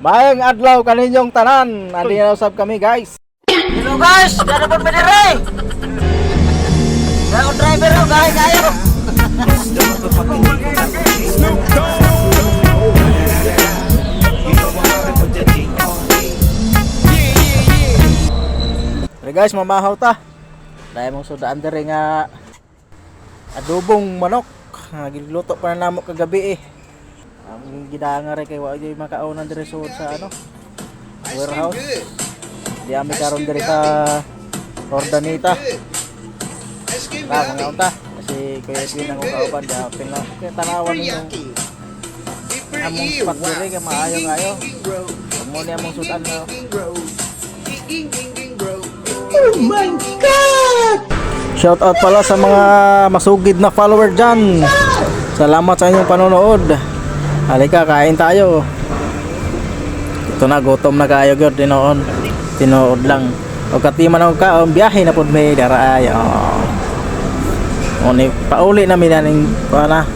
Maayong adlaw kaninyong tanan. Andi na usab kami, guys. Hello guys, dari pun berdiri. Saya driver lo guys, ayo. Pero guys, mamahaw ta. Dahil mong sudaan diri nga adobong manok. Giluto pa na namo kagabi eh. Ang gidanga rin kay wa gyud makaunan diri sud sa warehouse. Di ami karon diri sa Ordanita. Mga unta kasi kuya Edwin ang kauban da pila kay tanawan ninyo among spot diri kay maayong ayo. Mo ni among sudan na. Oh my god! Shout out pala sa mga masugid na follower dyan. Salamat sa inyong panonood. Halika, kain tayo. Ito na, gutom na kayo gyud tinoon. Tinood lang. O katima na ka, biyahe na pud may daraay. Oni pauli na minaning pana.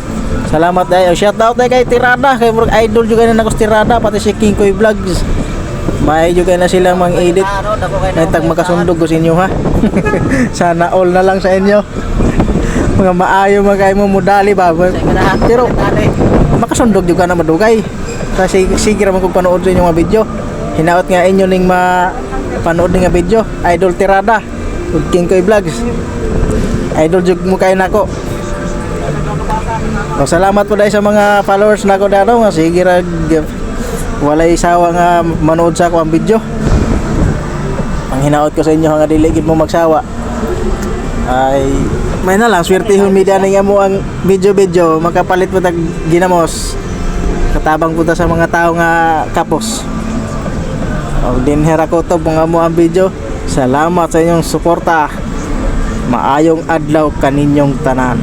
Salamat dayo. Shout out kay Tirada, kay murag idol juga na nako Tirada pati si King Koy Vlogs. May juga na silang mang-edit. May tag makasundog ko sa inyo ha. Sana all na lang sa inyo. Mga maayo mga kayo mo mudali ba. Pero makasundog juga na madugay. Kasi sige raman kung panood sa inyo mga video. Hinaot nga inyo ning mapanood nga video. Idol Tirada ug King Koy Vlogs. Idol jug mo kayo nako. O, salamat po dahil sa mga followers nako daro nga sige ra walay sawa nga manood sa ako ang video. Ang hinaot ko sa inyo nga dili gid mo magsawa. Ay may na lang swertehon media ning amo ang video makapalit po tag ginamos. Katabang punta sa mga tao nga kapos. O din hera ko to mga mo ang video. Salamat sa inyong suporta. Maayong adlaw kaninyong tanan.